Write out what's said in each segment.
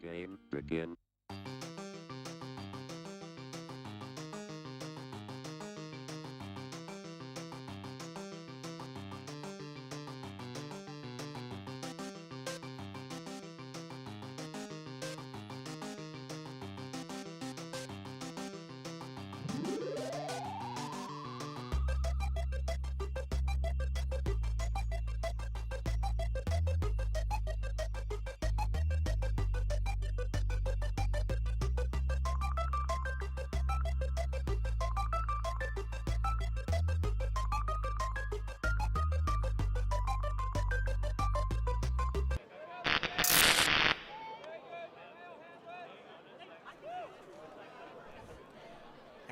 Game begin.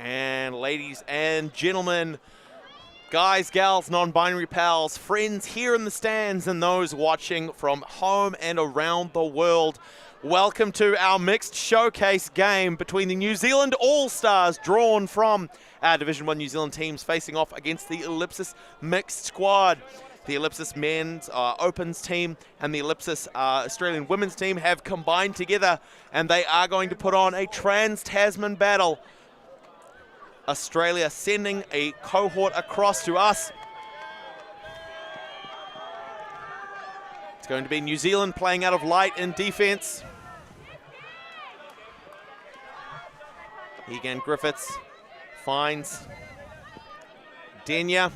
And ladies and gentlemen, guys, gals, non-binary pals, friends here in the stands and those watching from home and around the world, welcome to our mixed showcase game between the New Zealand All-Stars, drawn from our Division 1 New Zealand teams, facing off against the Ellipsis mixed squad. The Ellipsis men's opens team and the Ellipsis Australian women's team have combined together, and they are going to put on a trans-Tasman battle. Australia sending a cohort across to us. It's going to be New Zealand playing out of light in defense. Egan Griffiths finds Denya,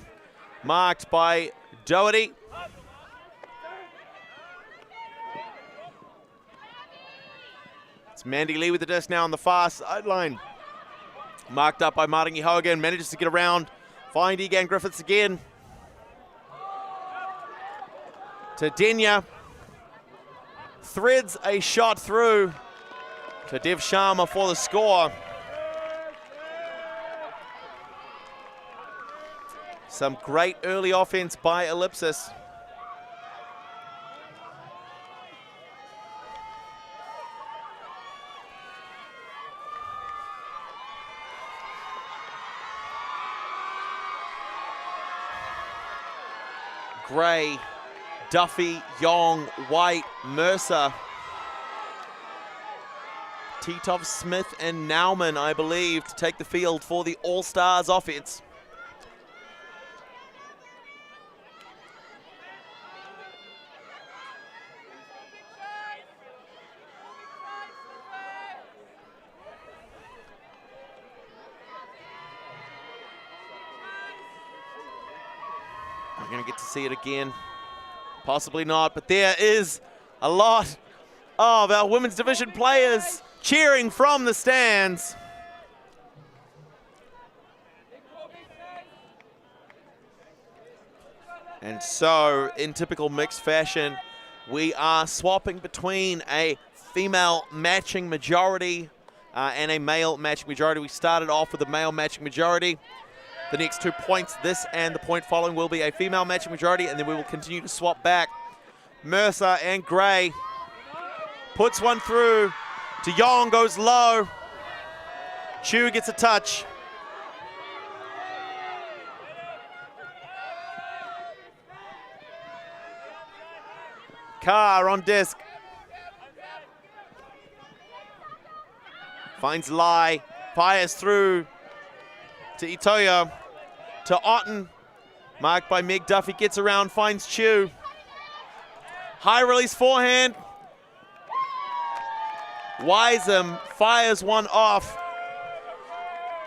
marked by Doherty. It's Mandy Lee with the disc now on the far sideline. Marked up by Martingi Hogan, manages to get around, find Egan Griffiths again. To Denya, threads a shot through to Dev Sharma for the score. Some great early offense by Ellipsis. Gray, Duffy, Young, White, Mercer, Titov, Smith, and Nauman, I believe, to take the field for the All-Stars offense. We're going to get to see it again. Possibly not, but there is a lot of our women's division players cheering from the stands. And so, in typical mixed fashion, we are swapping between a female matching majority and a male matching majority. We started off with a male matching majority. The next 2 points, this and the point following, will be a female matching majority, and then we will continue to swap back. Mercer and Gray puts one through to Yong, goes low. Chu gets a touch. Carr on disc. Finds Lai, fires through to Itoyo, to Otten, marked by Meg Duffy, gets around, finds Chu. High release forehand. Wisem fires one off.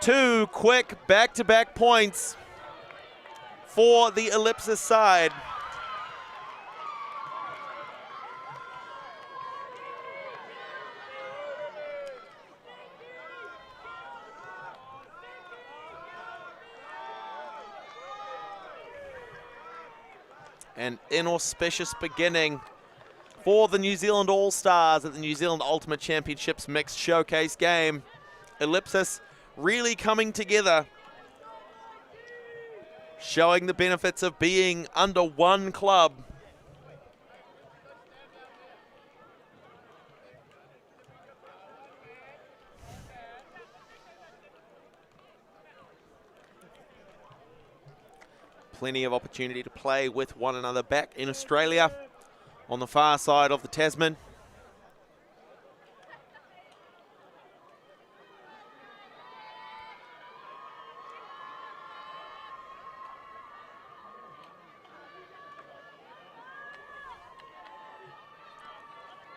2 quick back-to-back points for the Ellipsis side. An inauspicious beginning for the New Zealand All-Stars at the New Zealand Ultimate Championships mixed showcase game. Ellipsis really coming together, showing the benefits of being under one club. Plenty of opportunity to play with one another back in Australia on the far side of the Tasman.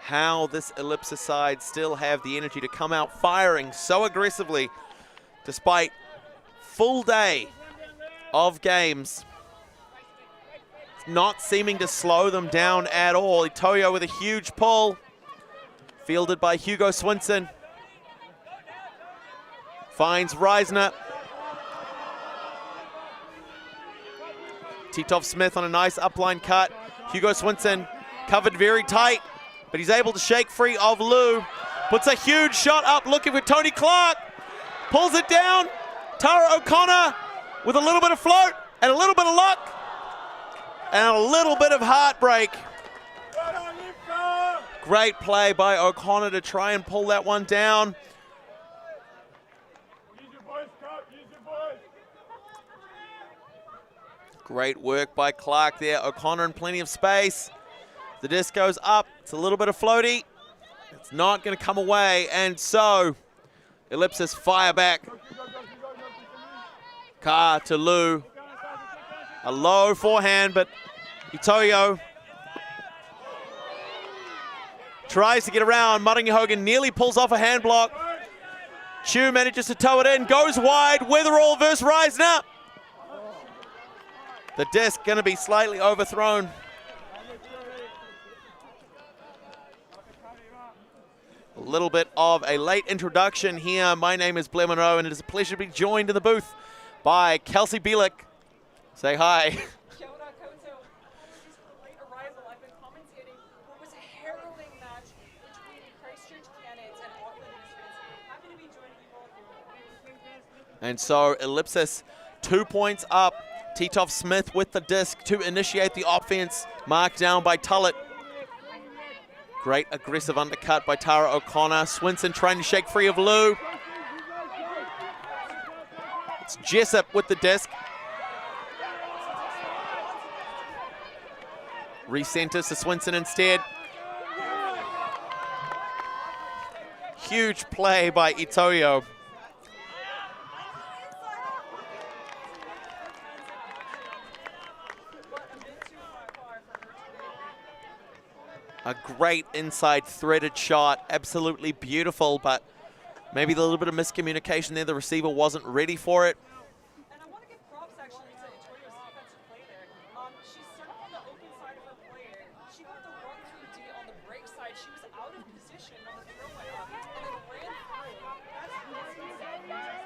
how this Ellipsis side still have the energy to come out firing so aggressively despite full day of games. It's not seeming to slow them down at all. Itoyo with a huge pull, fielded by Hugo Swinson. Finds Reisner. Titov Smith on a nice upline cut. Hugo Swinson covered very tight, but he's able to shake free of Lou. Puts a huge shot up, looking for Tony Clark. Pulls it down. Tara O'Connor with a little bit of float and a little bit of luck and a little bit of heartbreak. Great play by O'Connor to try and pull that one down. Great work by Clark there. O'Connor in plenty of space. The disc goes up. It's a little bit of floaty. It's not going to come away, and so Ellipsis fire back. Carr to Lou. A low forehand, but Itoyo tries to get around. Maringi Hogan nearly pulls off a hand block. Chu manages to tow it in, goes wide. Weatherall versus Reisner. The disc going to be slightly overthrown. A little bit of a late introduction here. My name is Blair Monroe, and it is a pleasure to be joined in the booth by Kelsey Bielik. Say hi. Kia ora koutou. Apologies for the late arrival. I've been commentating what was a harrowing match between Christchurch Cannons and Auckland Misfits. Happy to be joining you all here. And so Ellipsis 2 points up. Titov Smith with the disc to initiate the offense. Marked down by Tullett. Great aggressive undercut by Tara O'Connor. Swinson trying to shake free of Lou. It's Jessup with the disc. Recenters to Swinson instead. Huge play by Itoyo. A great inside threaded shot, absolutely beautiful, but maybe a little bit of miscommunication there. The receiver wasn't ready for it. And I want to give props actually to Itoyo's defensive play there. She set up on the open side of her player. She got the run through D on the break side. She was out of position on the throw by up and then ran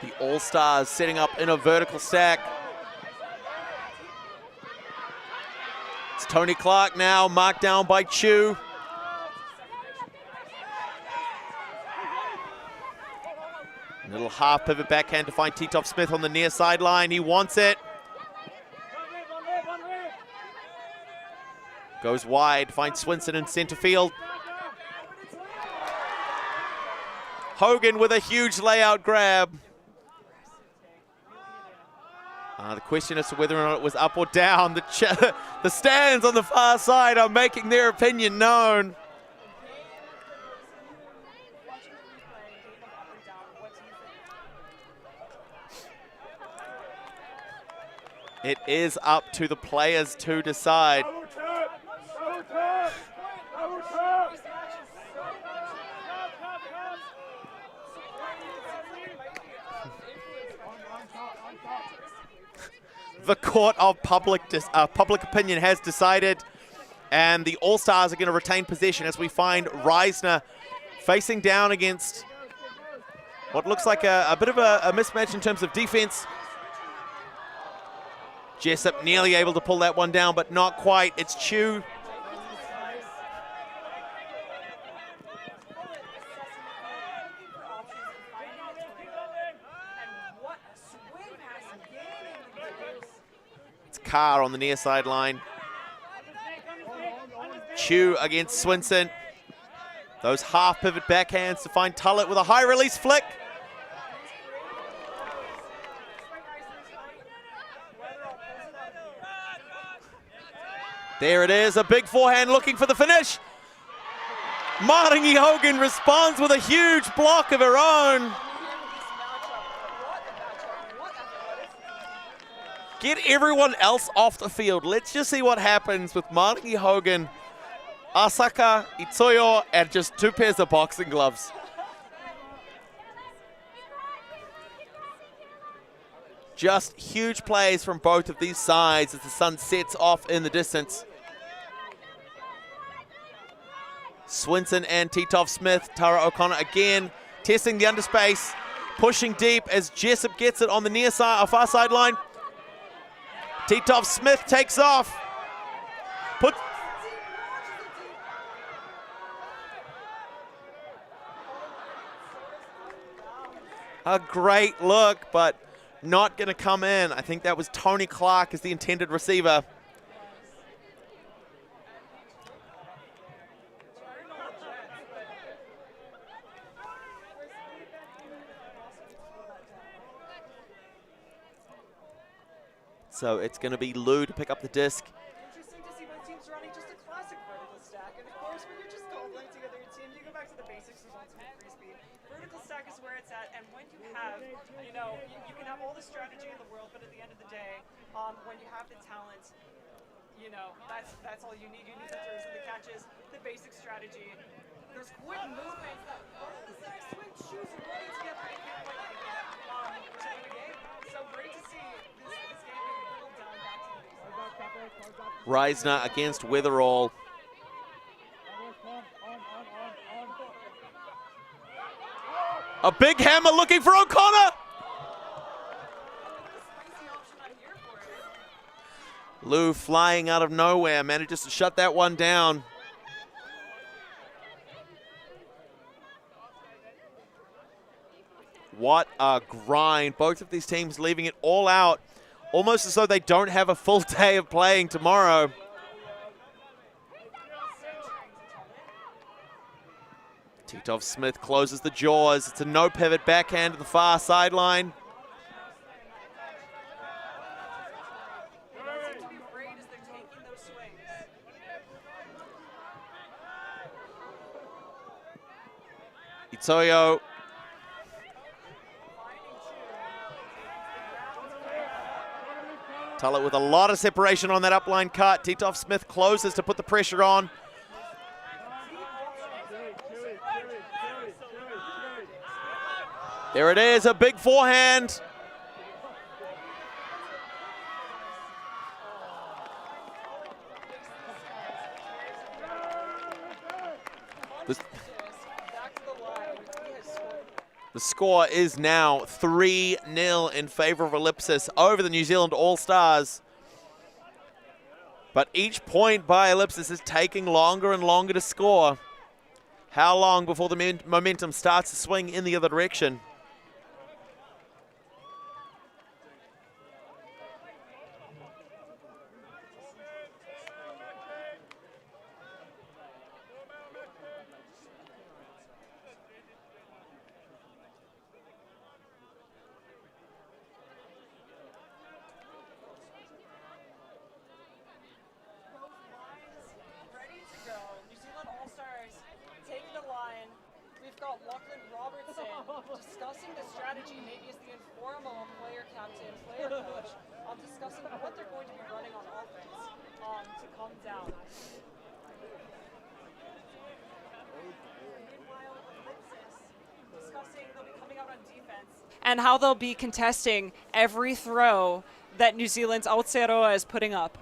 through. The All-Stars setting up in a vertical stack. It's Tony Clark now, marked down by Chu. A little half pivot backhand to find Titov Smith on the near sideline. He wants it. Goes wide, finds Swinson in center field. Hogan with a huge layout grab. The question as to whether or not it was up or down. The stands on the far side are making their opinion known. It is up to the players to decide. The court of public opinion has decided, and the All-Stars are going to retain possession as we find Reisner facing down against what looks like a bit of a mismatch in terms of defense. Jessup nearly able to pull that one down, but not quite. It's Chu. Carr on the near sideline. Chu against Swinson. Those half pivot backhands to find Tullett with a high release flick. There it is, a big forehand looking for the finish. Maringi Hogan responds with a huge block of her own. Get everyone else off the field. Let's just see what happens with Mariki Hogan, Asaka, Itsuyo, and just 2 pairs of boxing gloves. Just huge plays from both of these sides as the sun sets off in the distance. Swinson and Titov Smith, Tara O'Connor again testing the underspace, pushing deep as Jessup gets it on the near side, far sideline. Titov Smith takes off. A great look, but not going to come in. I think that was Tony Clark as the intended receiver. So it's going to be Lou to pick up the disc. Interesting to see both teams running just a classic vertical stack. And of course, when you're just cobbling together your team, you go back to the basics of ultimate Frisbee. Vertical stack is where it's at, and when you have, you know, you can have all the strategy in the world, but at the end of the day, when you have the talent, you know, that's all you need. You need the throws and the catches, the basic strategy. There's quick movements that vertical stack swing shoes and running together and can't quite get to win the game. So great to see this game being whittled down back to the basics. Reisner against Witherall. A big hammer looking for O'Connor. Lou flying out of nowhere, manages to shut that one down. What a grind. Both of these teams leaving it all out, almost as though they don't have a full day of playing tomorrow. Titov Smith closes the jaws. It's a no pivot backhand to the far sideline. Itsuyo. Tullett with a lot of separation on that upline cut. Titov Smith closes to put the pressure on. There it is, a big forehand. The score is now 3-0 in favor of Ellipsis over the New Zealand All-Stars. But each point by Ellipsis is taking longer and longer to score. How long before the momentum starts to swing in the other direction? Discussing the strategy, maybe as the informal player captain, player coach, discussing what they're going to be running on offense to come down. Meanwhile, Ellipsis discussing they'll be coming out on defense and how they'll be contesting every throw that New Zealand's Aotearoa is putting up.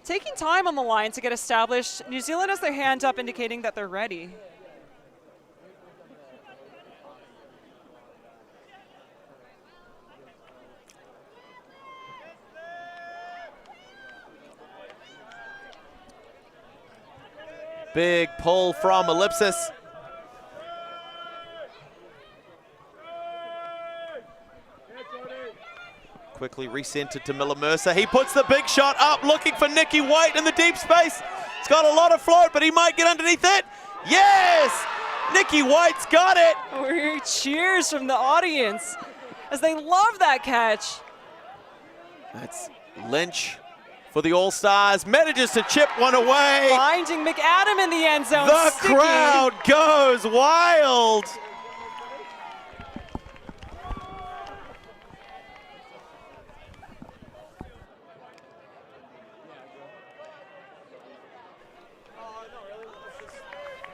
Taking time on the line to get established, New Zealand has their hand up indicating that they're ready. Big pull from Ellipsis. Quickly recentered to Miller Mercer. He puts the big shot up, looking for Nicky White in the deep space. He's got a lot of float, but he might get underneath it. Yes! Nicky White's got it. We're hearing cheers from the audience as they love that catch. That's Lynch for the All-Stars. Manages to chip one away. Finding McAdam in the end zone. The Sticky. crowd goes wild.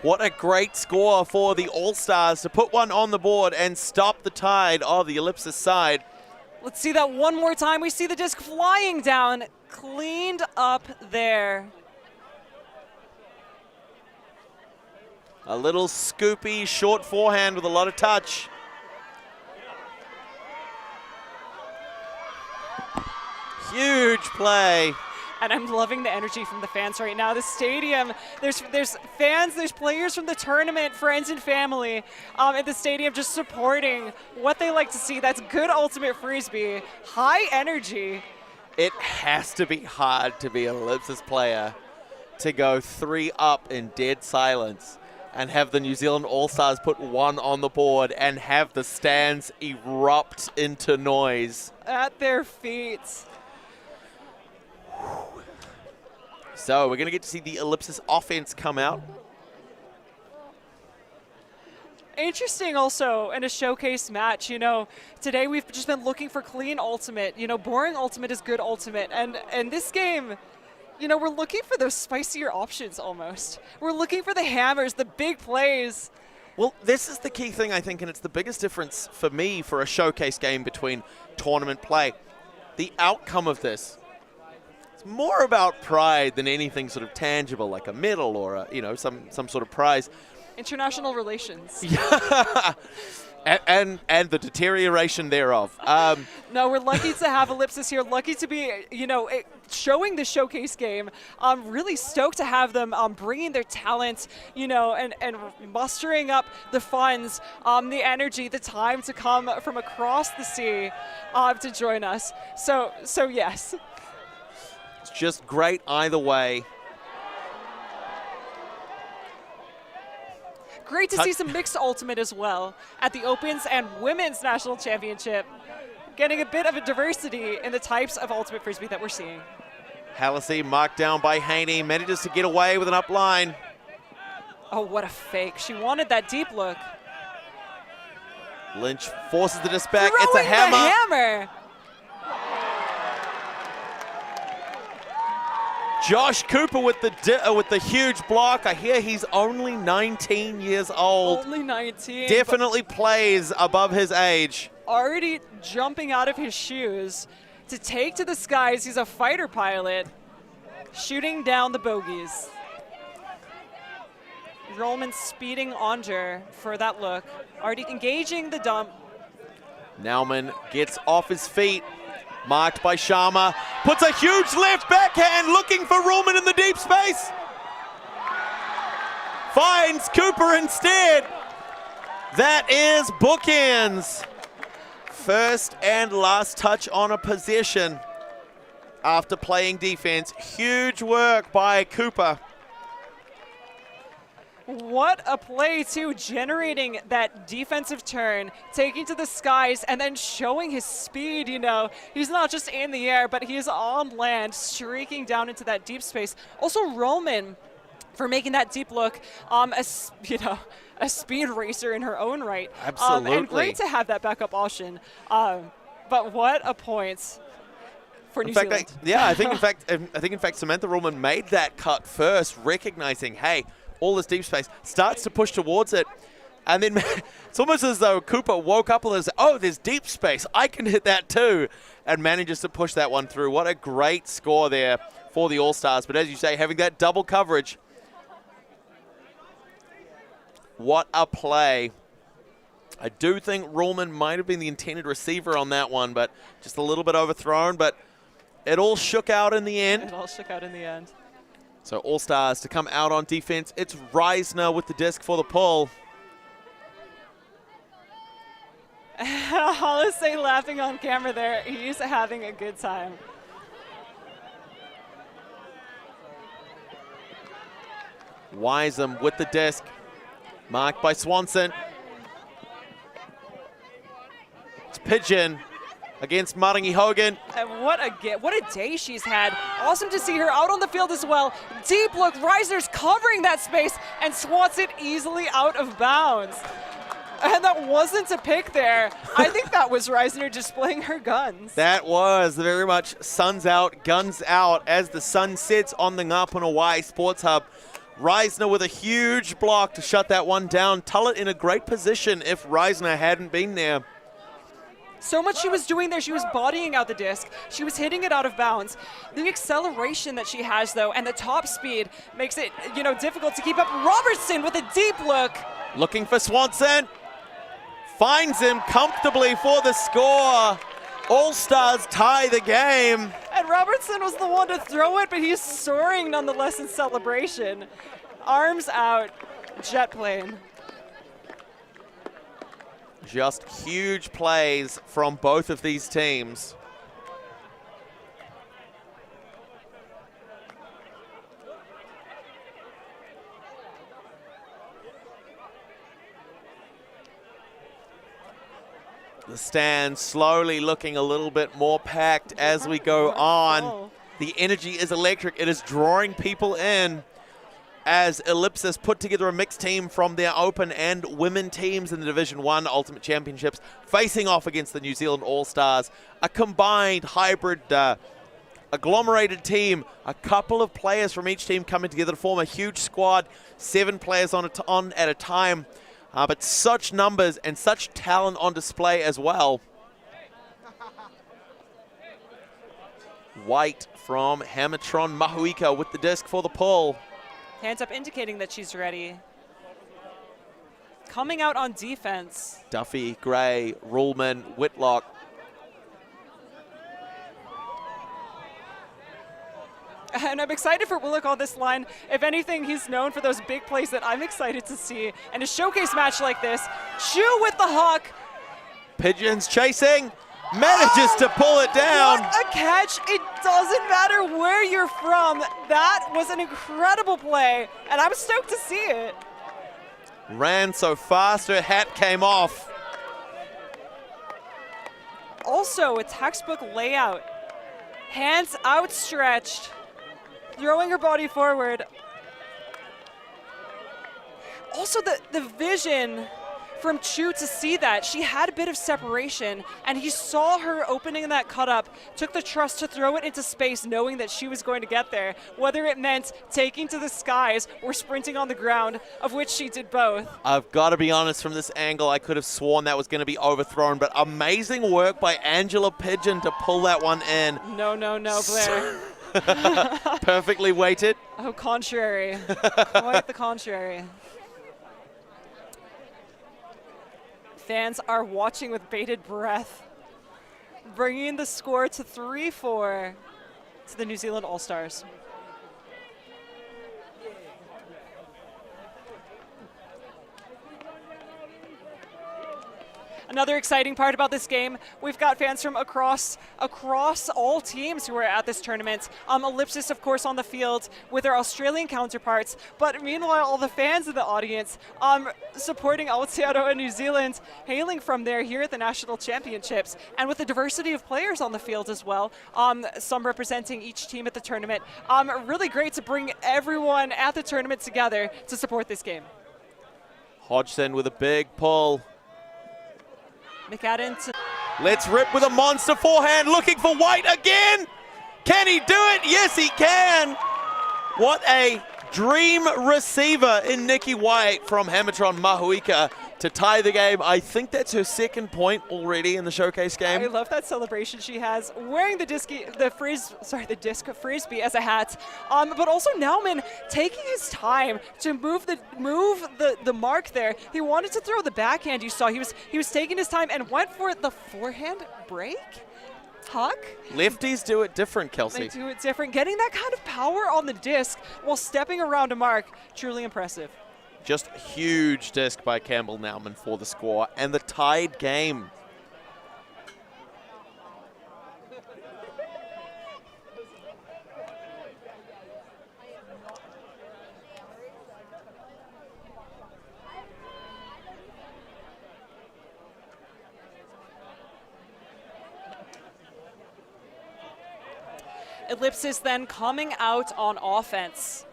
What a great score for the All-Stars to put one on the board and stop the tide of the Ellipsis side. Let's see that one more time. We see the disc flying down, cleaned up there. A little scoopy, short forehand with a lot of touch. Huge play. And I'm loving the energy from the fans right now. The stadium, there's fans, there's players from the tournament, friends and family at the stadium just supporting what they like to see. That's good ultimate Frisbee, high energy. It has to be hard to be an Ellipsis player to go 3 up in dead silence and have the New Zealand All-Stars put one on the board and have the stands erupt into noise. At their feet. So we're going to get to see the Ellipsis offense come out. Interesting also in a showcase match, you know, today we've just been looking for clean ultimate. You know, boring ultimate is good ultimate. And this game, you know, we're looking for those spicier options almost. We're looking for the hammers, the big plays. Well, this is the key thing, I think, and it's the biggest difference for me for a showcase game between tournament play. The outcome of this. More about pride than anything sort of tangible, like a medal or a, you know, some sort of prize. International relations. Yeah, and the deterioration thereof. No, we're lucky to have Ellipsis here. Lucky to be, you know, showing the showcase game. I'm really stoked to have them bringing their talent, you know, and mustering up the funds, the energy, the time to come from across the sea to join us. So yes. It's just great either way. Great to see some mixed ultimate as well at the Opens and Women's National Championship. Getting a bit of a diversity in the types of ultimate Frisbee that we're seeing. Hallisey marked down by Haney, manages to get away with an up line. Oh, what a fake. She wanted that deep look. Lynch forces the disc back. Throwing it's a hammer. The hammer. Josh Cooper with the huge block. I hear he's only 19 years old. Only 19. Definitely plays above his age. Already jumping out of his shoes to take to the skies. He's a fighter pilot, shooting down the bogeys. Rollman speeding Onger for that look. Already engaging the dump. Nauman gets off his feet. Marked by Sharma, puts a huge left backhand looking for Ruhlman in the deep space. Finds Cooper instead. That is bookends. First and last touch on a possession after playing defense. Huge work by Cooper. What a play, too, generating that defensive turn, taking to the skies, and then showing his speed, you know. He's not just in the air, but he's on land, streaking down into that deep space. Also, Roman for making that deep look, a speed racer in her own right. Absolutely. And great to have that backup option. But what a point for New Zealand. I think in fact Samantha Ruhlman made that cut first, recognizing, hey, all this deep space, starts to push towards it. And then it's almost as though Cooper woke up and said, oh, there's deep space. I can hit that too. And manages to push that one through. What a great score there for the All-Stars. But as you say, having that double coverage. What a play. I do think Ruhlman might have been the intended receiver on that one, but just a little bit overthrown. But it all shook out in the end. It all shook out in the end. So All-Stars to come out on defense. It's Reisner with the disc for the pull. Hallisey laughing on camera there. He's having a good time. Wiseman with the disc. Marked by Swanson. It's Pigeon against Marangi Hogan. And what a day she's had. Awesome to see her out on the field as well. Deep look, Reisner's covering that space and swats it easily out of bounds. And that wasn't a pick there. I think that was Reisner displaying her guns. That was very much suns out, guns out as the sun sets on the Ngā Hawaii Sports Hub. Reisner with a huge block to shut that one down. Tullett in a great position if Reisner hadn't been there. So much she was doing there. She was bodying out the disc. She was hitting it out of bounds. The acceleration that she has, though, and the top speed makes it, difficult to keep up. Robertson with a deep look. Looking for Swanson. Finds him comfortably for the score. All-Stars tie the game. And Robertson was the one to throw it, but he's soaring nonetheless in celebration. Arms out, jet plane. Just huge plays from both of these teams. The stand slowly looking a little bit more packed as we go on. The energy is electric. It is drawing people in as Ellipsis put together a mixed team from their open and women teams in the Division 1 Ultimate Championships, facing off against the New Zealand All-Stars. A combined hybrid, agglomerated team, a couple of players from each team coming together to form a huge squad, 7 players on at a time, but such numbers and such talent on display as well. White from Hamatron Mahuika with the disc for the pull. Hands up indicating that she's ready. Coming out on defense. Duffy, Gray, Ruhlman, Whitlock. And I'm excited for Willock on this line. If anything, he's known for those big plays that I'm excited to see. And a showcase match like this, Chu with the hawk. Pigeons chasing. Manages to pull it down. What a catch. It doesn't matter where you're from. That was an incredible play, and I'm stoked to see it. Ran so fast, her hat came off. Also, a textbook layout. Hands outstretched, throwing her body forward. Also, the vision from Chu to see that. She had a bit of separation, and he saw her opening that cut up, took the trust to throw it into space, knowing that she was going to get there, whether it meant taking to the skies or sprinting on the ground, of which she did both. I've got to be honest, from this angle, I could have sworn that was going to be overthrown, but amazing work by Angela Pigeon to pull that one in. No, Blair. Perfectly weighted. Oh, contrary. Quite the contrary. Fans are watching with bated breath, bringing the score to 3-4 to the New Zealand All-Stars. Another exciting part about this game, we've got fans from across all teams who are at this tournament. Ellipsis, of course, on the field with their Australian counterparts, but meanwhile, all the fans in the audience supporting Aotearoa New Zealand, hailing from there here at the National Championships, and with a diversity of players on the field as well, some representing each team at the tournament. Really great to bring everyone at the tournament together to support this game. Hodgson with a big pull. McAdam to Let's rip with a monster forehand, looking for White again. Can he do it? Yes, he can. What a dream receiver in Nikki White from Hamatron Mahuika to tie the game. I think that's her second point already in the showcase game. I love that celebration she has, wearing the disc Frisbee as a hat. But also Nauman taking his time to move the mark there. He wanted to throw the backhand. You saw he was taking his time and went for the forehand break. Huck? Lefties do it different, Kelsey. They do it different. Getting that kind of power on the disc while stepping around a mark, truly impressive. Just huge disc by Campbell Nauman for the score and the tied game. Ellipsis then coming out on offense.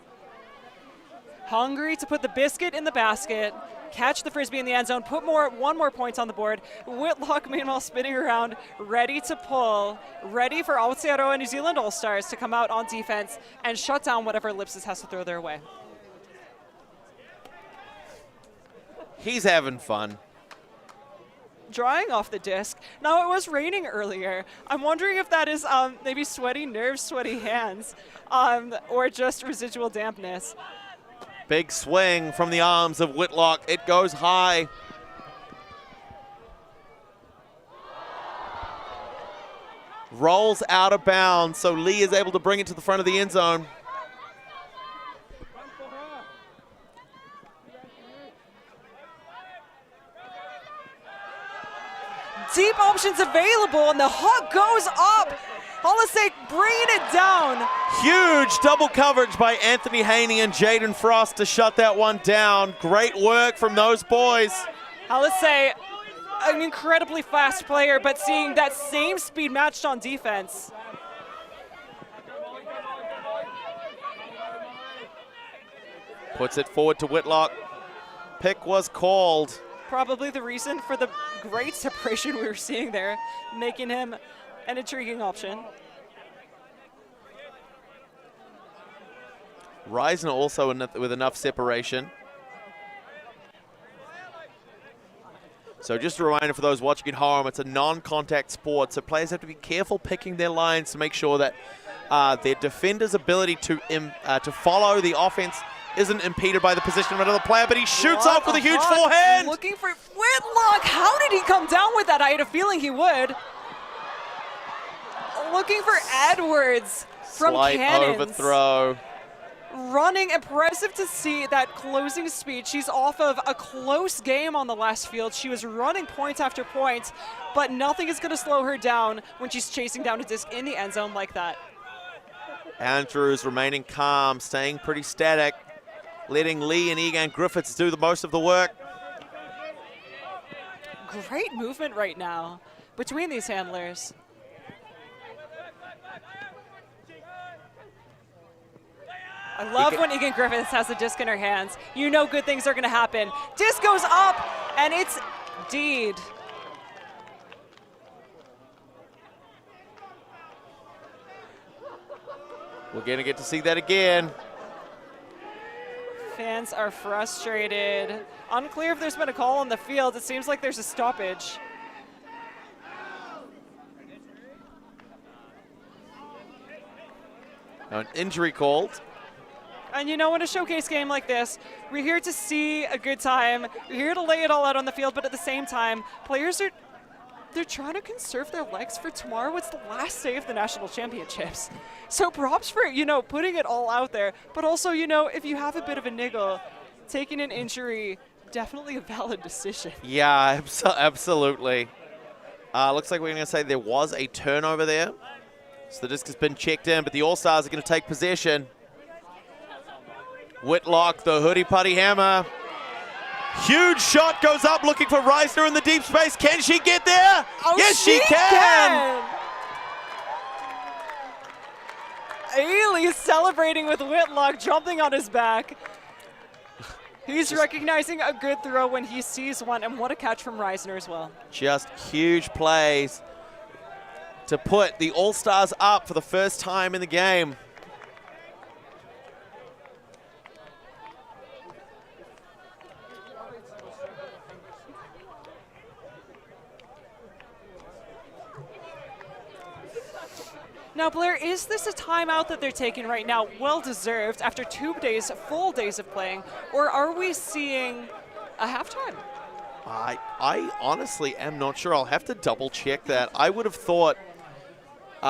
Hungry to put the biscuit in the basket, catch the Frisbee in the end zone, put one more point on the board. Whitlock, meanwhile, spinning around, ready to pull, ready for Aotearoa New Zealand All-Stars to come out on defense and shut down whatever Ellipsis has to throw their way. He's having fun. Drying off the disc. Now, it was raining earlier. I'm wondering if that is maybe sweaty nerves, sweaty hands, or just residual dampness. Big swing from the arms of Whitlock. It goes high. Rolls out of bounds, so Lee is able to bring it to the front of the end zone. Deep options available, and the hook goes up. Hollisek bringing it down. Huge double coverage by Anthony Haney and Jaden Frost to shut that one down. Great work from those boys. Hollisek, an incredibly fast player, but seeing that same speed matched on defense. Puts it forward to Whitlock. Pick was called. Probably the reason for the great separation we were seeing there, making him an intriguing option. Reisner also with enough separation. So just a reminder for those watching at home, it's a non-contact sport, so players have to be careful picking their lines to make sure that their defender's ability to follow the offense isn't impeded by the position of another player, but he shoots off with a huge forehand. Looking for Whitlock. How did he come down with that? I had a feeling he would. Looking for Edwards from Slight Cannons. overthrow. Running, impressive to see that closing speed. She's off of a close game on the last field. She was running point after point, but nothing is going to slow her down when she's chasing down a disc in the end zone like that. Andrews remaining calm, staying pretty static, letting Lee and Egan Griffiths do the most of the work. Great movement right now between these handlers. I love when Egan Griffiths has the disc in her hands. You know good things are going to happen. Disc goes up, and it's Deed. We're going to get to see that again. Fans are frustrated. Unclear if there's been a call on the field. It seems like there's a stoppage. Now an injury called. And you know, in a showcase game like this, we're here to see a good time. We're here to lay it all out on the field, but at the same time, players they're trying to conserve their legs for tomorrow. It's the last day of the national championships. So props for, you know, putting it all out there. But also, you know, if you have a bit of a niggle, taking an injury, definitely a valid decision. Yeah, absolutely. Looks like we're going to say there was a turnover there. So the disc has been checked in, but the All-Stars are going to take possession. Whitlock, the hoodie putty hammer. Huge shot goes up, looking for Reisner in the deep space. Can she get there? Oh, yes, she can! Ailey is celebrating with Whitlock, jumping on his back. He's recognizing a good throw when he sees one, and what a catch from Reisner as well. Just huge plays to put the All-Stars up for the first time in the game. Now, Blair, is this a timeout that they're taking right now, well-deserved, after 2 days, full days of playing, or are we seeing a halftime? I honestly am not sure. I'll have to double-check that. I would have thought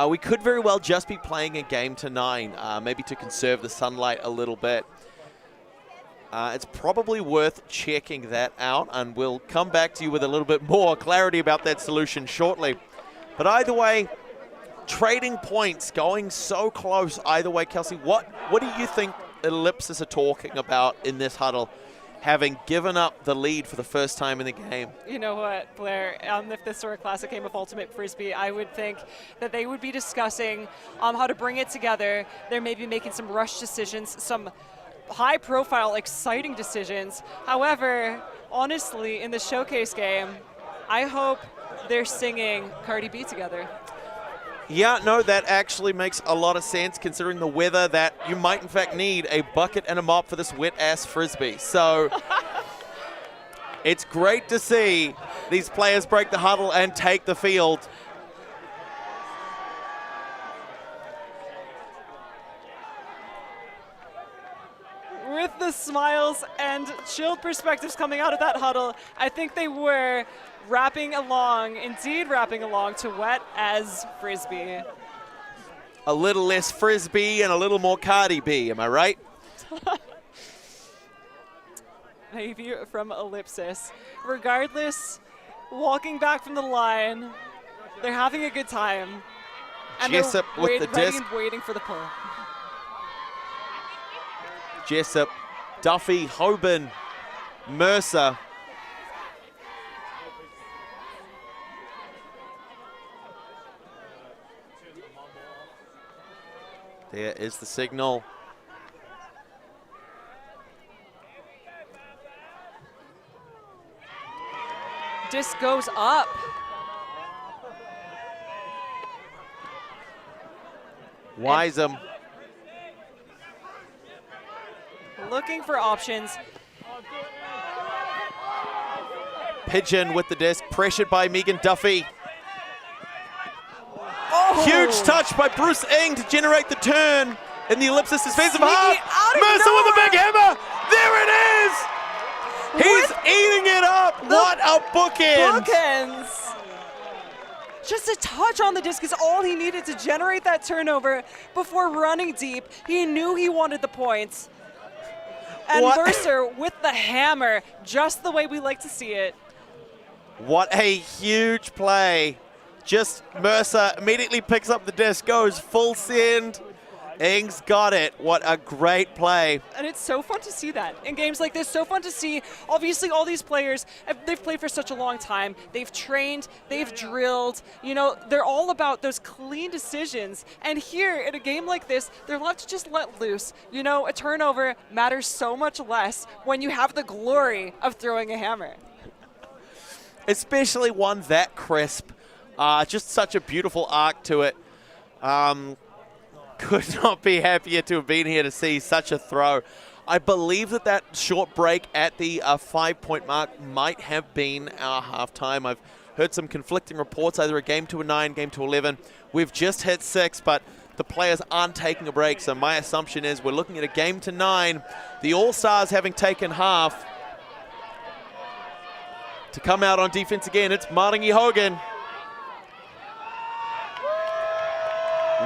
we could very well just be playing a game to 9, maybe to conserve the sunlight a little bit. It's probably worth checking that out, and we'll come back to you with a little bit more clarity about that solution shortly. But either way, trading points, going so close either way. Kelsey, what do you think Ellipsis are talking about in this huddle? having given up the lead for the first time in the game. You know what, Blair, if this were a classic game of Ultimate Frisbee, I would think that they would be discussing how to bring it together. They're maybe making some rush decisions, some high-profile, exciting decisions. However, honestly, in the showcase game, I hope they're singing Cardi B together. Yeah, no, that actually makes a lot of sense considering the weather that you might in fact need a bucket and a mop for this wet-ass Frisbee. So it's great to see these players break the huddle and take the field. With the smiles and chilled perspectives coming out of that huddle, I think they were indeed rapping along to Wet as Frisbee. A little less Frisbee and a little more Cardi B, am I right? Maybe from Ellipsis. Regardless, walking back from the line, they're having a good time. And Jessup with the disc. Waiting for the pull. Jessup, Duffy, Hoban, Mercer. There is the signal. Disc goes up. Wiseman. Looking for options. Pigeon with the disc, pressured by Megan Duffy. Huge touch by Bruce Ing to generate the turn in the Ellipsis defensive half. Mercer with a big hammer. There it is. He's eating it up. What a bookend. Bookends. Just a touch on the disc is all he needed to generate that turnover before running deep. He knew he wanted the points. And Mercer with the hammer, just the way we like to see it. What a huge play. Just Mercer immediately picks up the disc, goes full send. Ing's got it. What a great play. And it's so fun to see that in games like this. So fun to see. Obviously, all these players, they've played for such a long time. They've trained, they've drilled. You know, they're all about those clean decisions. And here, in a game like this, they're allowed to just let loose. You know, a turnover matters so much less when you have the glory of throwing a hammer. Especially one that crisp. Just such a beautiful arc to it. Could not be happier to have been here to see such a throw. I believe that short break at the 5-point mark might have been our halftime. I've heard some conflicting reports, either a game to a 9, game to 11. We've just hit 6, but the players aren't taking a break, so my assumption is we're looking at a game to 9. The All-Stars having taken half. To come out on defense again, it's Maringi Hogan.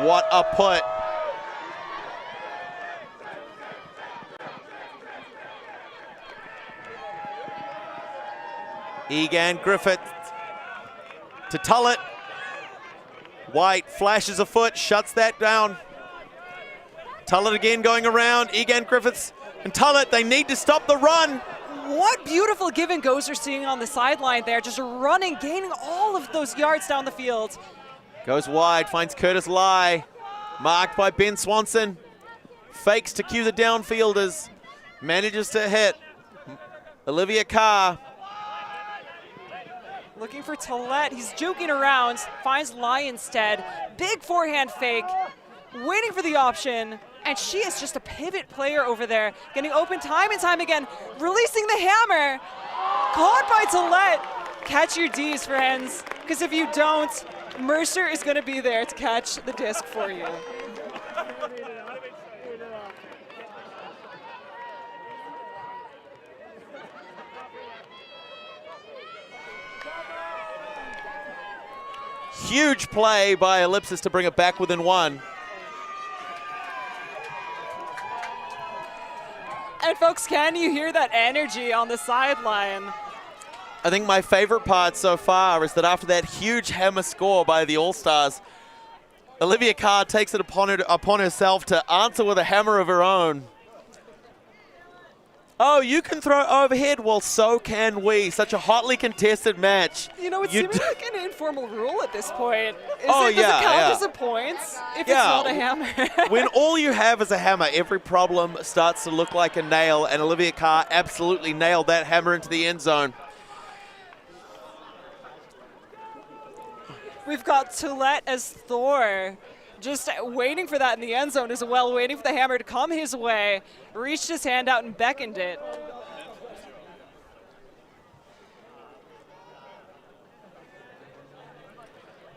What a put. Egan Griffith to Tullett. White flashes a foot, shuts that down. Tullett again going around. Egan Griffiths and Tullett, they need to stop the run. What beautiful give and goes we're seeing on the sideline there. Just running, gaining all of those yards down the field. Goes wide, finds Curtis Lai. Marked by Ben Swanson. Fakes to cue the downfielders. Manages to hit Olivia Carr. Looking for Tillett. He's joking around. Finds Lai instead. Big forehand fake. Waiting for the option. And she is just a pivot player over there. Getting open time and time again. Releasing the hammer. Caught by Tillett. Catch your D's, friends. Because if you don't, Mercer is going to be there to catch the disc for you. Huge play by Ellipsis to bring it back within 1. And folks, can you hear that energy on the sideline? I think my favorite part so far is that after that huge hammer score by the All-Stars, Olivia Carr takes it upon herself to answer with a hammer of her own. Oh, you can throw overhead? Well, so can we. Such a hotly contested match. You know, it's seeming like an informal rule at this point. Oh, does it count as a point if it's not a hammer? When all you have is a hammer, every problem starts to look like a nail, and Olivia Carr absolutely nailed that hammer into the end zone. We've got Toulette as Thor, just waiting for that in the end zone as well, waiting for the hammer to come his way, reached his hand out and beckoned it.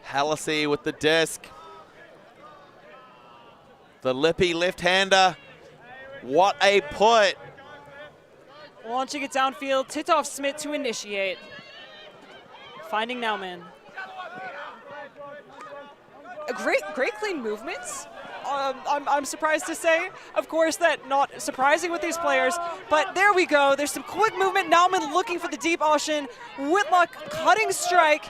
Hallisey with the disc. The lippy left-hander. What a put. Launching it downfield, Titov-Smith to initiate. Finding Nauman. Great clean movements. I'm surprised to say, of course, that not surprising with these players, but there we go. There's some quick movement. Nauman looking for the deep option. Whitlock cutting strike,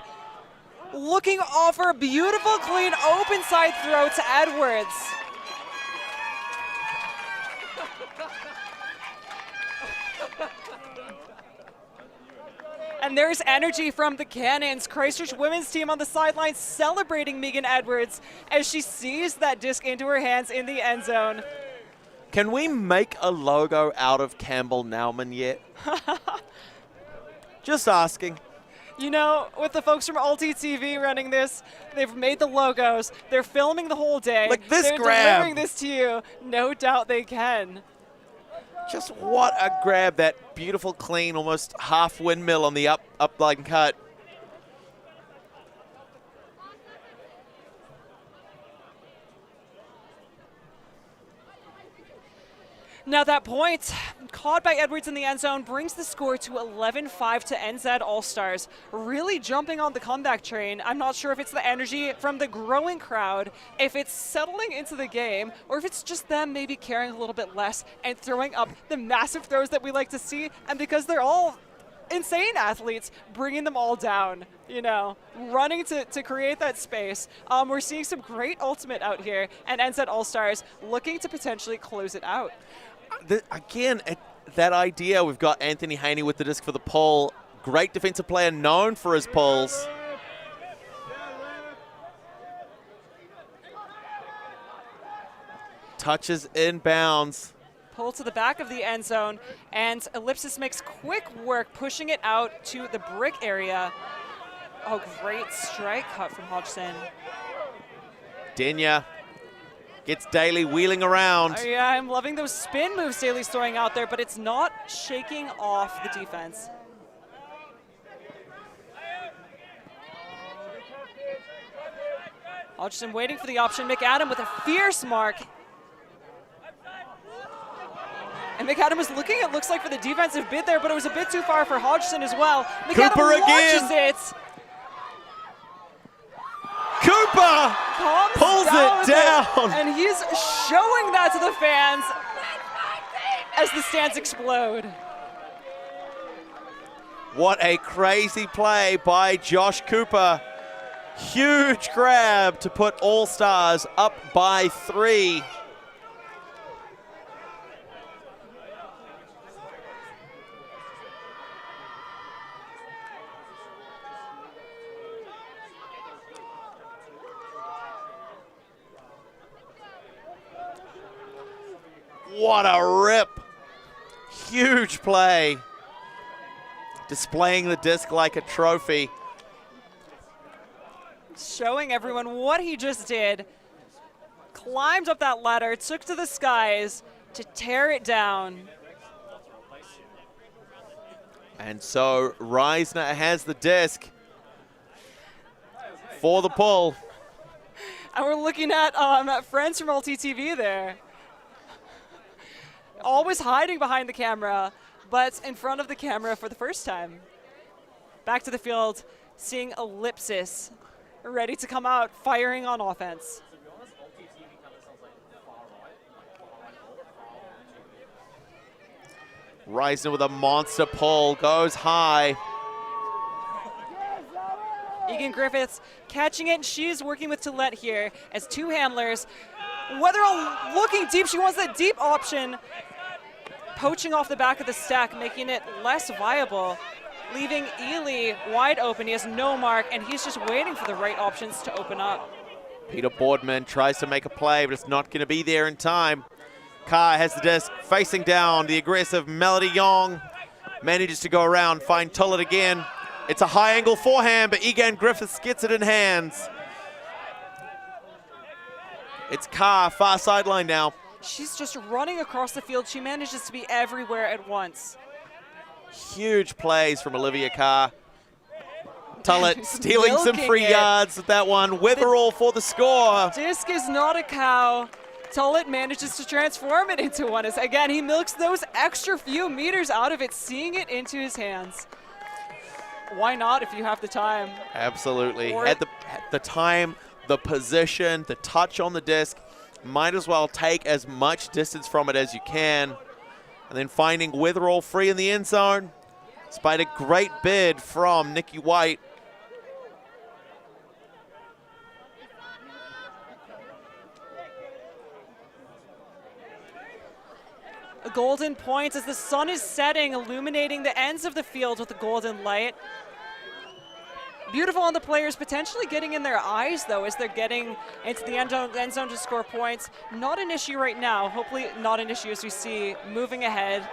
looking to offer a beautiful, clean, open side throw to Edwards. And there's energy from the Cannons. Christchurch women's team on the sidelines celebrating Megan Edwards as she sees that disc into her hands in the end zone. Can we make a logo out of Campbell Nauman yet? Just asking. You know, with the folks from ULTI.TV running this, they've made the logos. They're filming the whole day. Like this They're grab. delivering this to you. No doubt they can. Just what a grab, that beautiful, clean, almost half windmill on the up line cut. Now that point, caught by Edwards in the end zone, brings the score to 11-5 to NZ Allstars. Really jumping on the comeback train. I'm not sure if it's the energy from the growing crowd, if it's settling into the game, or if it's just them maybe caring a little bit less and throwing up the massive throws that we like to see. And because they're all insane athletes, bringing them all down, you know, running to create that space. We're seeing some great ultimate out here, and NZ Allstars looking to potentially close it out. Again, that idea, we've got Anthony Haney with the disc for the pull. Great defensive player, known for his pulls. Touches inbounds. Pull to the back of the end zone, and Ellipsis makes quick work pushing it out to the brick area. Oh, great strike cut from Hodgson. Denya gets Daly wheeling around. Oh, yeah, I'm loving those spin moves Daly's throwing out there, but it's not shaking off the defense. Hodgson waiting for the option. McAdam with a fierce mark. And McAdam was looking, it looks like, for the defensive bid there, but it was a bit too far for Hodgson as well. McAdam Cooper launches again. it. Cooper pulls it down. And he's showing that to the fans as the stands explode. What a crazy play by Josh Cooper. Huge grab to put Allstars up by 3. What a rip. Huge play. Displaying the disc like a trophy. Showing everyone what he just did. Climbed up that ladder, took to the skies to tear it down. And so Reisner has the disc for the pull. And we're looking at friends from ULTI.TV there. Always hiding behind the camera, but in front of the camera for the first time. Back to the field, seeing Ellipsis ready to come out, firing on offense. Reisner with a monster pull, goes high. Egan Griffiths catching it, and she's working with Toulette here as two handlers. Weatherall looking deep, she wants that deep option. poaching off the back of the stack, making it less viable, leaving Ely wide open. He has no mark, and he's just waiting for the right options to open up. Peter Boardman tries to make a play, but it's not going to be there in time. Carr has the disc facing down. The aggressive Melody Young manages to go around, find Tullett again. It's a high angle forehand, but Egan Griffiths gets it in hands. It's Carr, far sideline now. She's just running across the field. She manages to be everywhere at once. Huge plays from Olivia Carr. Tullett stealing some free yards with that one. Witherall for the score. Disc is not a cow. Tullett manages to transform it into one. As again, he milks those extra few meters out of it, seeing it into his hands. Why not if you have the time? Absolutely. At the time, the position, the touch on the disc, might as well take as much distance from it as you can. And then finding Witherall free in the end zone, despite a great bid from Nikki White. A golden point as the sun is setting, illuminating the ends of the field with the golden light. Beautiful on the players, potentially getting in their eyes, though, as they're getting into the end zone to score points. Not an issue right now. Hopefully not an issue as we see moving ahead.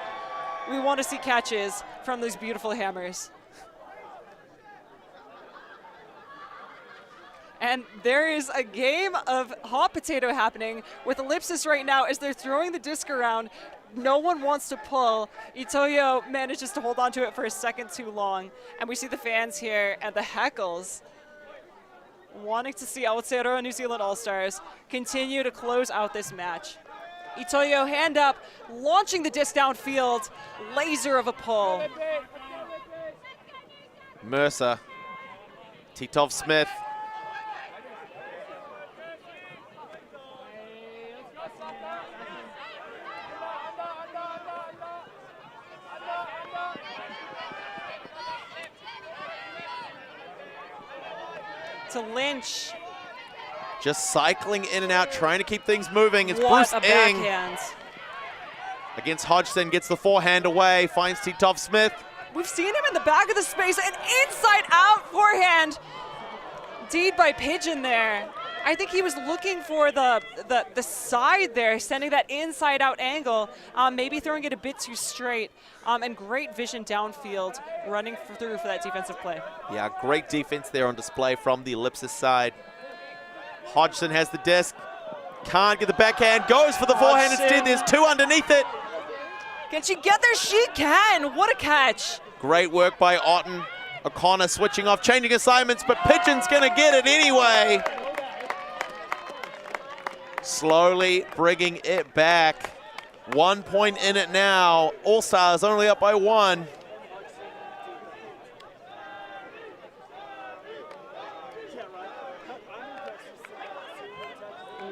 We want to see catches from these beautiful hammers. And there is a game of hot potato happening with Ellipsis right now as they're throwing the disc around. No one wants to pull. Itoyo manages to hold on to it for a second too long. And we see the fans here and the heckles wanting to see Aotearoa New Zealand All-Stars continue to close out this match. Itoyo hand up, launching the disc downfield. Laser of a pull. Mercer. Titov Smith. To Lynch. Just cycling in and out, trying to keep things moving. It's What Bruce a Ing backhand. against Hodgson, gets the forehand away, finds Titov Smith. We've seen him in the back of the space, an inside-out forehand. Deed by Pigeon there. I think he was looking for the side there, sending that inside-out angle, maybe throwing it a bit too straight, and great vision downfield, running through for that defensive play. Yeah, great defense there on display from the Ellipsis side. Hodgson has the disc, can't get the backhand, goes for the forehand instead. There's two underneath it. Can she get there? She can. What a catch. Great work by Otten. O'Connor switching off, changing assignments, but Pigeon's going to get it anyway. Slowly bringing it back. 1 point in it now. All-Stars only up by one.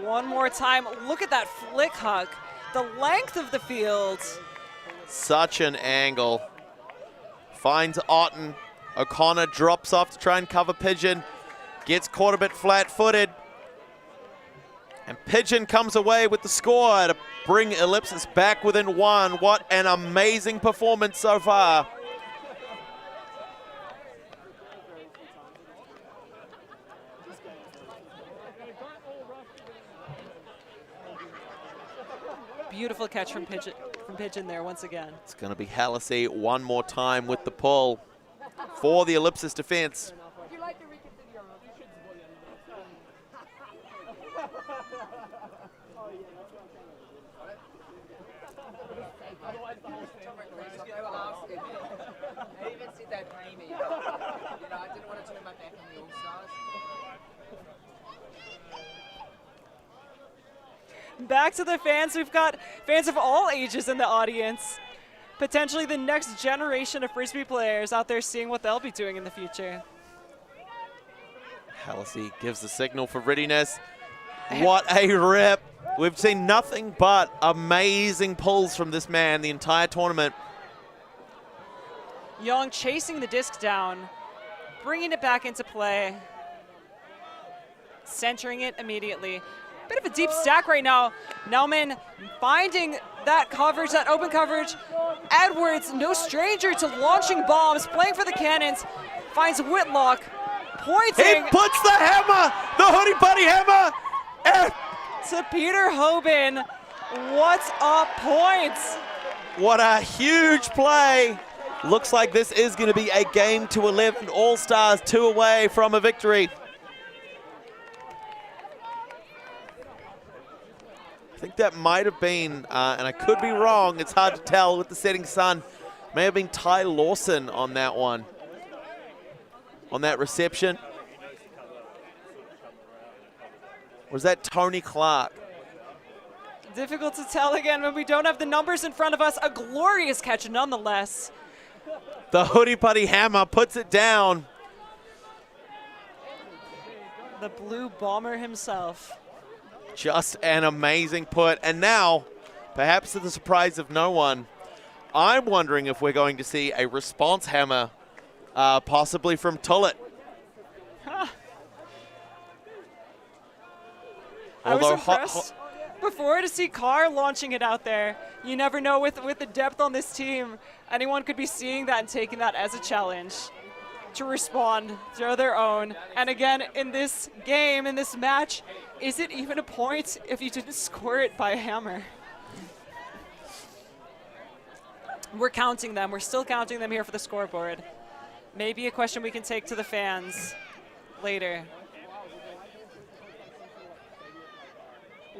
One more time. Look at that flick huck. The length of the field. Such an angle. Finds Otten. O'Connor drops off to try and cover Pigeon. Gets caught a bit flat-footed. And Pigeon comes away with the score to bring Ellipsis back within one. What an amazing performance so far. Beautiful catch from Pigeon there once again. It's going to be Hallisey one more time with the pull for the Ellipsis defense. Back to the fans. We've got fans of all ages in the audience. Potentially the next generation of Frisbee players out there seeing what they'll be doing in the future. Hallisey gives the signal for readiness. What a rip. We've seen nothing but amazing pulls from this man the entire tournament. Young chasing the disc down, bringing it back into play, centering it immediately. Bit of a deep stack right now. Nauman finding that coverage, that open coverage. Edwards, no stranger to launching bombs, playing for the Cannons, finds Whitlock, pointing. He puts the hammer, the Hoodie Buddy hammer, and to Peter Hoban. What a point! What a huge play. Looks like this is going to be a game to 11. All-Stars 2 away from a victory. I think that might have been, and I could be wrong, it's hard to tell with the setting sun, may have been Ty Lawson on that one, on that reception. Or was that Tony Clark? Difficult to tell again when we don't have the numbers in front of us. A glorious catch nonetheless. The Hoodie Buddy hammer puts it down. The Blue Bomber himself. Just an amazing put. And now, perhaps to the surprise of no one, I'm wondering if we're going to see a response hammer, possibly from Tullett. I was impressed before to see Carr launching it out there. You never know with the depth on this team. Anyone could be seeing that and taking that as a challenge to respond, throw their own. And again, in this game, in this match, is it even a point if you didn't score it by a hammer? We're counting them. We're still counting them here for the scoreboard. Maybe a question we can take to the fans later.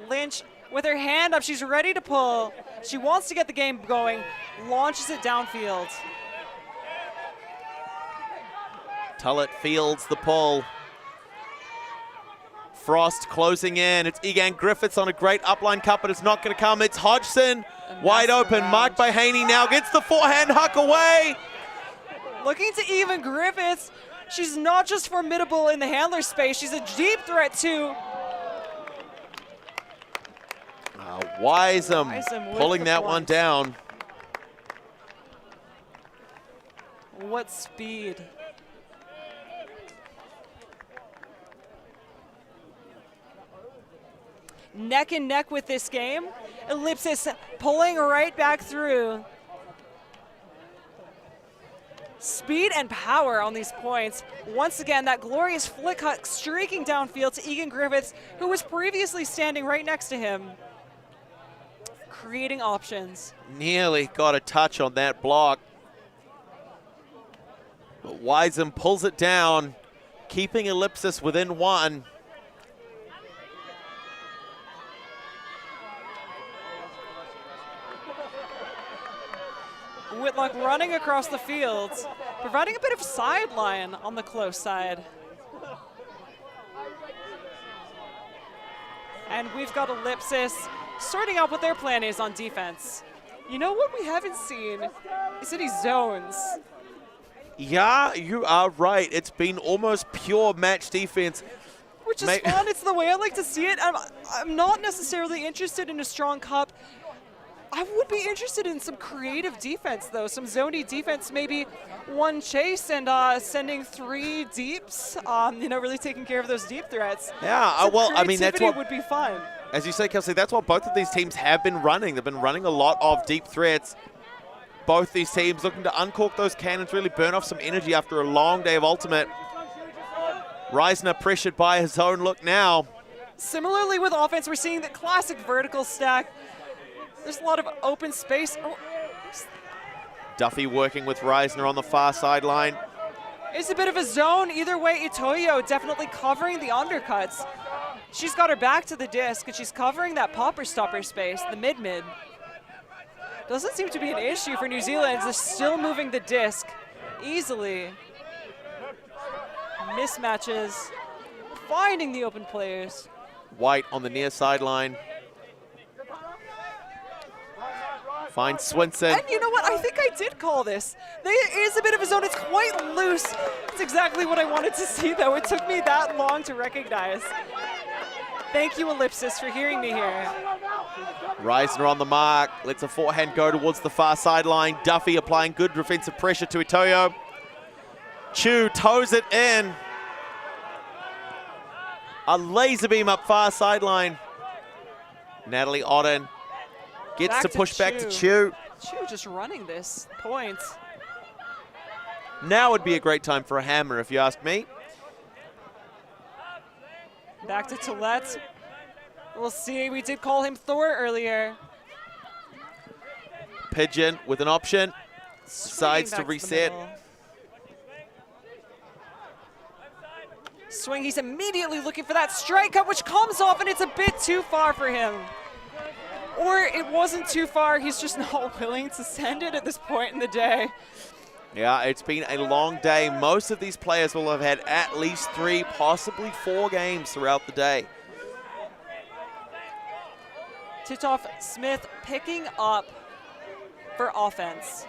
Lynch with her hand up, she's ready to pull. She wants to get the game going, launches it downfield. Tullett fields the pull. Frost closing in. It's Egan Griffiths on a great upline cut, but it's not going to come. It's Hodgson, wide open, marked by Haney now, gets the forehand huck away. Looking to even Griffiths. She's not just formidable in the handler space, she's a deep threat too. Wisem pulling that one down. What speed. Neck and neck with this game. Ellipsis pulling right back through. Speed and power on these points. Once again, that glorious flick cut streaking downfield to Egan Griffiths, who was previously standing right next to him. Creating options. Nearly got a touch on that block. But Wisem pulls it down, keeping Ellipsis within one. Whitlock running across the field, providing a bit of sideline on the close side. And we've got Ellipsis sorting out what their plan is on defense. You know what we haven't seen is any zones. Yeah, you are right. It's been almost pure match defense. Which is fun. It's the way I like to see it. I'm not necessarily interested in a strong cup. I would be interested in some creative defense, though. Some zony defense, maybe one chase and sending 3 deeps. Really taking care of those deep threats. Yeah, well, I mean, that's what would be fun. As you say, Kelsey, that's what both of these teams have been running. They've been running a lot of deep threats. Both these teams looking to uncork those cannons, really burn off some energy after a long day of ultimate. Reisner pressured by his own look now. Similarly with offense, we're seeing the classic vertical stack. There's a lot of open space. Oh. Duffy working with Reisner on the far sideline. It's a bit of a zone. Either way, Itoyo definitely covering the undercuts. She's got her back to the disc, and she's covering that popper stopper space, the mid-mid. Doesn't seem to be an issue for New Zealand. They're still moving the disc easily. Mismatches, finding the open players. White on the near sideline. Finds Swinson. And you know what? I think I did call this. There is a bit of a zone. It's quite loose. It's exactly what I wanted to see, though. It took me that long to recognize. Thank you, Ellipsis, for hearing me here. Reisner on the mark. Lets a forehand go towards the far sideline. Duffy applying good defensive pressure to Itoyo. Chu toes it in. A laser beam up far sideline. Natalie Otten Gets to push back to Chu. Chu just running this point. Now would be a great time for a hammer, if you ask me. Back to Toulette. We'll see. We did call him Thor earlier. Pigeon with an option. Decides to reset. Swing, he's immediately looking for that strike up, which comes off, and it's a bit too far for him. Or it wasn't too far, he's just not willing to send it at this point in the day. Yeah, it's been a long day. Most of these players will have had at least 3, possibly 4 games throughout the day. Stef Smith picking up for offense.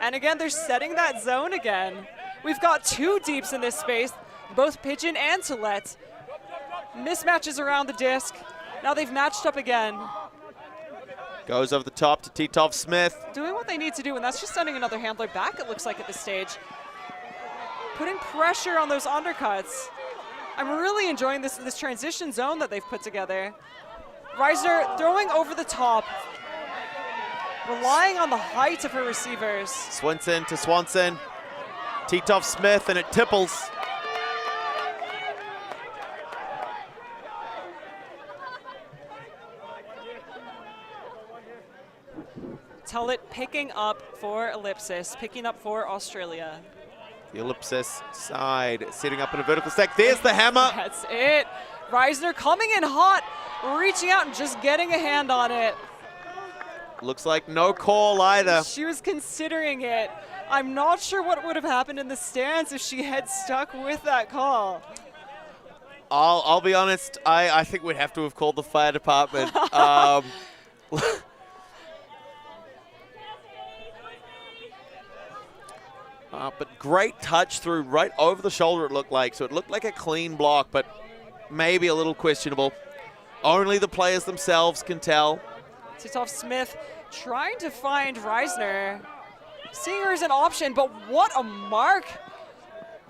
And again, they're setting that zone again. We've got 2 deeps in this space, both Pigeon and Toulette. Mismatches around the disc. Now they've matched up again. Goes over the top to Stef Smith. Doing what they need to do, and that's just sending another handler back, it looks like, at this stage. Putting pressure on those undercuts. I'm really enjoying this transition zone that they've put together. Reisner throwing over the top. Relying on the height of her receivers. Swinson to Swanson. Stef Smith, and it tipples. Tullett picking up for Ellipsis, picking up for Australia. The Ellipsis side, setting up in a vertical stack. There's the hammer. That's it. Reisner coming in hot, reaching out and just getting a hand on it. Looks like no call either. She was considering it. I'm not sure what would have happened in the stands if she had stuck with that call. I'll be honest, I think we'd have to have called the fire department. But great touch through right over the shoulder, it looked like. So it looked like a clean block, but maybe a little questionable. Only the players themselves can tell. Stef Smith trying to find Reisner. Seeing her as an option, but what a mark.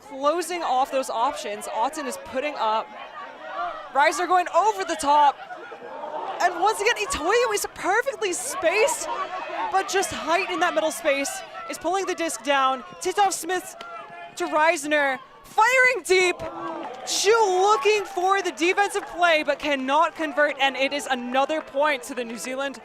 Closing off those options. Otten is putting up. Reisner going over the top. And once again, Itoyo is perfectly spaced, but just height in that middle space is pulling the disc down. Stef Smith to Reisner, firing deep. Chu looking for the defensive play, but cannot convert, and it is another point to the New Zealand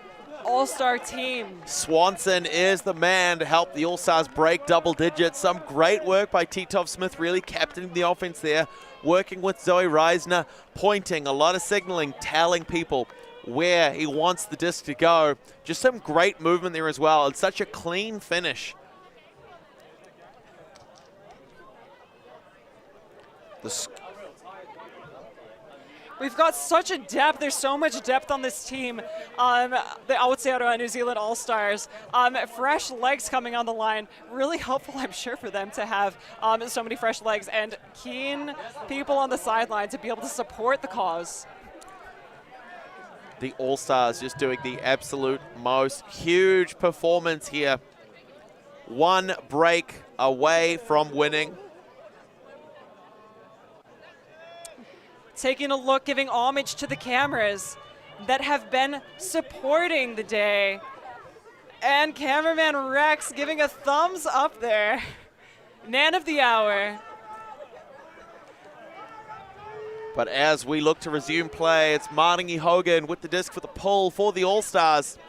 All-Star team. Swanson is the man to help the All-Stars break double digits. Some great work by Stef Smith, really captaining the offense there, working with Zoe Reisner, pointing, a lot of signaling, telling people where he wants the disc to go. Just some great movement there as well. It's such a clean finish. We've got such a depth. There's so much depth on this team. The Aotearoa New Zealand All-Stars. Fresh legs coming on the line. Really helpful, I'm sure, for them to have so many fresh legs and keen people on the sideline to be able to support the cause. The All-Stars just doing the absolute most. Huge performance here. 1 break away from winning. Taking a look, giving homage to the cameras that have been supporting the day. And cameraman Rex giving a thumbs up there. Man of the hour. But as we look to resume play, it's Maringi Hogan with the disc for the pull for the All-Stars.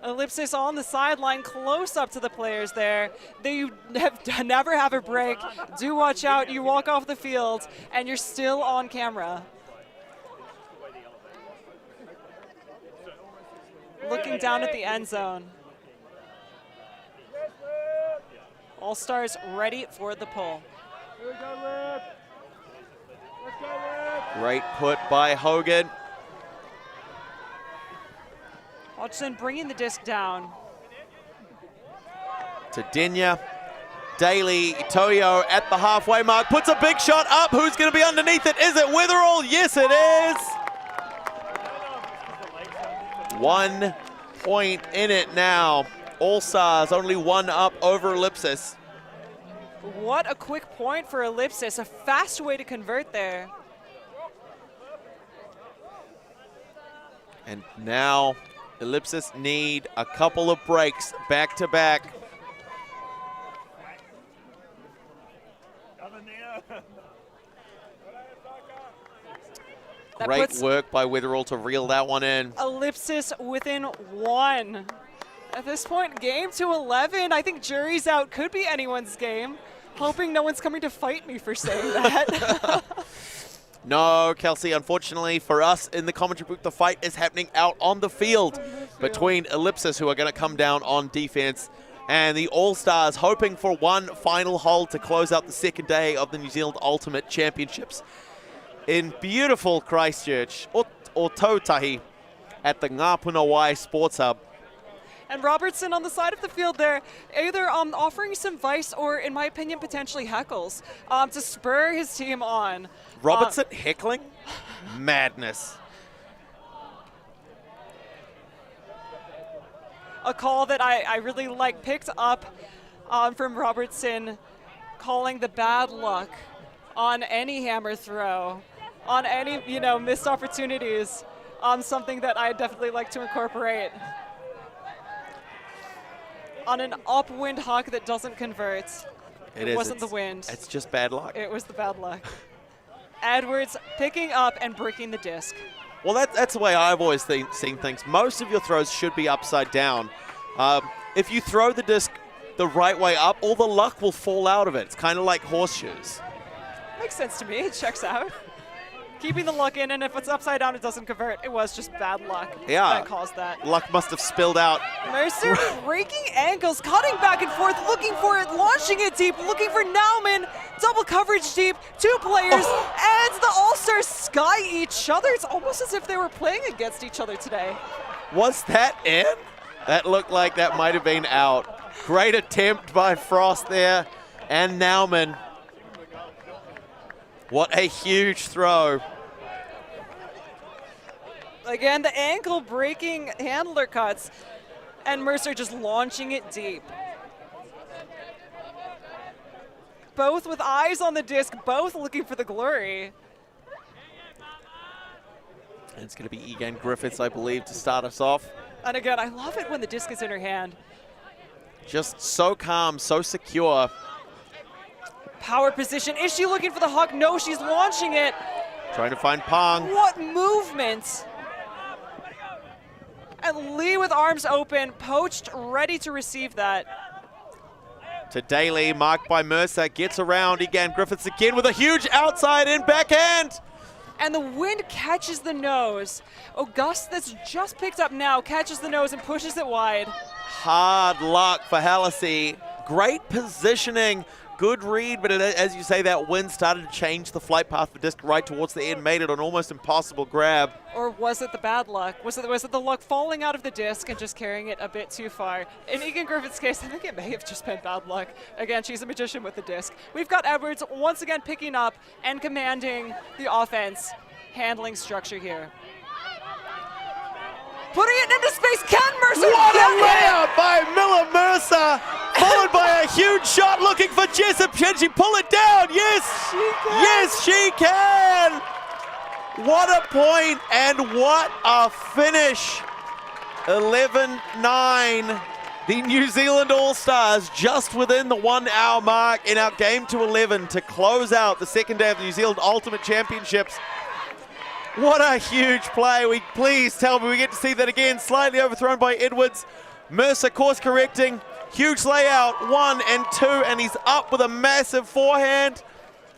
Ellipsis on the sideline, close up to the players there. They never have a break. Do watch out. You walk off the field, and you're still on camera. Looking down at the end zone. All-Stars ready for the pull. Great put by Hogan. Hodgson bringing the disc down. To Dinya. Daly, Toyo at the halfway mark, puts a big shot up. Who's going to be underneath it? Is it Witherall? Yes, it is. 1 point in it now. All-Stars only 1 up over Ellipsis. What a quick point for Ellipsis. A fast way to convert there. And now Ellipsis need a couple of breaks back to back. Great work by Witherall to reel that one in. Ellipsis within 1. At this point, game to 11. I think jury's out. Could be anyone's game. Hoping no one's coming to fight me for saying that. No, Kelsey, unfortunately for us in the commentary booth, the fight is happening out on the field between Ellipsis, who are going to come down on defense, and the All-Stars, hoping for one final hold to close out the second day of the New Zealand Ultimate Championships in beautiful Christchurch, or Tautahi, at the Ngāpunawai Sports Hub. And Robertson on the side of the field there, either offering some advice or, in my opinion, potentially heckles to spur his team on. Robertson heckling? Madness. A call that I really picked up from Robertson, calling the bad luck on any hammer throw, on any missed opportunities, something that I definitely like to incorporate. On an upwind huck that doesn't convert. It wasn't the wind. It's just bad luck. It was the bad luck. Edwards picking up and breaking the disc. Well, that's the way I've always seen things. Most of your throws should be upside down. If you throw the disc the right way up, all the luck will fall out of it. It's kind of like horseshoes. Makes sense to me. It checks out. Keeping the luck in, and if it's upside down, it doesn't convert. It was just bad luck that caused that. Luck must have spilled out. Mercer breaking ankles, cutting back and forth, looking for it, launching it deep, looking for Nauman. Double coverage deep, 2 players, and the All-Stars sky each other. It's almost as if they were playing against each other today. Was that in? That looked like that might have been out. Great attempt by Frost there, and Nauman. What a huge throw. Again, the ankle breaking handler cuts, and Mercer just launching it deep. Both with eyes on the disc, both looking for the glory. And it's going to be Egan Griffiths, I believe, to start us off. And again, I love it when the disc is in her hand. Just so calm, so secure. Power position. Is she looking for the huck? No, she's launching it. Trying to find Pong. What movement. And Lee with arms open, poached, ready to receive that. To Daly, marked by Mercer, gets around again. Griffiths again with a huge outside in backhand. And the wind catches the nose. August, that's just picked up now, catches the nose and pushes it wide. Hard luck for Hallisey. Great positioning. Good read, but as you say, that wind started to change the flight path of the disc right towards the end, made it an almost impossible grab. Or was it the bad luck? Was it the luck falling out of the disc and just carrying it a bit too far? In Egan Griffith's case, I think it may have just been bad luck. Again, she's a magician with the disc. We've got Edwards once again picking up and commanding the offense, handling structure here. Putting it into space, can Mercer What get a layup by Miller Mercer, followed by a huge shot looking for Jessup. Can she pull it down? Yes, she can. Yes, she can. What a point and what a finish. 11-9. The New Zealand All-Stars just within the 1 hour mark in our game to 11 to close out the second day of the New Zealand Ultimate Championships. What a huge play. Please tell me we get to see that again. Slightly overthrown by Edwards. Mercer course correcting. Huge layout, 1 and 2, and he's up with a massive forehand.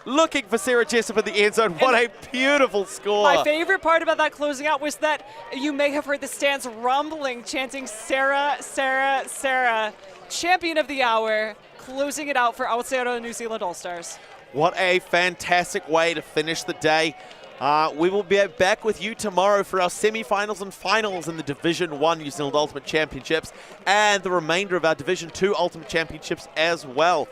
Looking for Sarah Jessup in the end zone. What a beautiful score. My favorite part about that closing out was that you may have heard the stands rumbling, chanting Sarah, Sarah, Sarah. Champion of the hour, closing it out for Aotearoa New Zealand All-Stars. What a fantastic way to finish the day. We will be back with you tomorrow for our semi-finals and finals in the Division 1 New Zealand Ultimate Championships and the remainder of our Division 2 Ultimate Championships as well.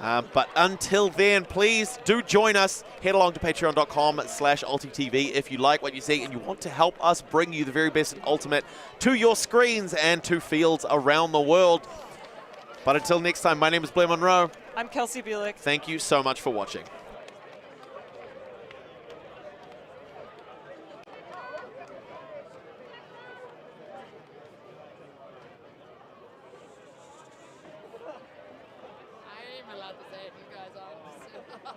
But until then, please do join us. Head along to patreon.com/ULTI.TV if you like what you see and you want to help us bring you the very best in Ultimate to your screens and to fields around the world. But until next time, my name is Blair Monroe. I'm Kelsey Bielik. Thank you so much for watching. I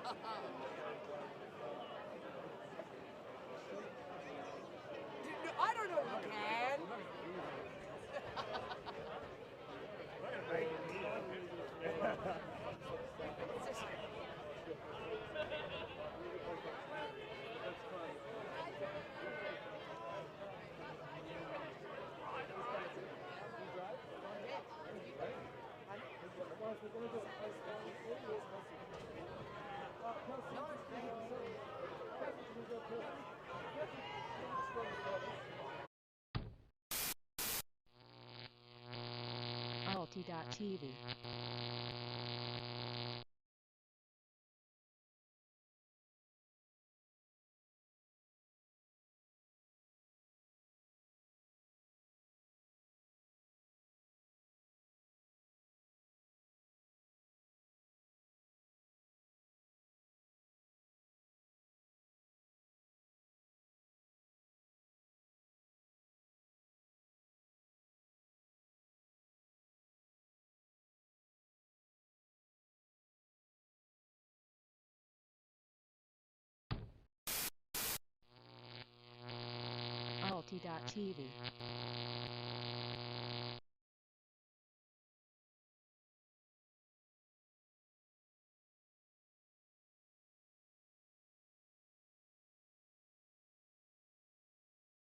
don't know if you can. ULTI.TV. ULTI.TV.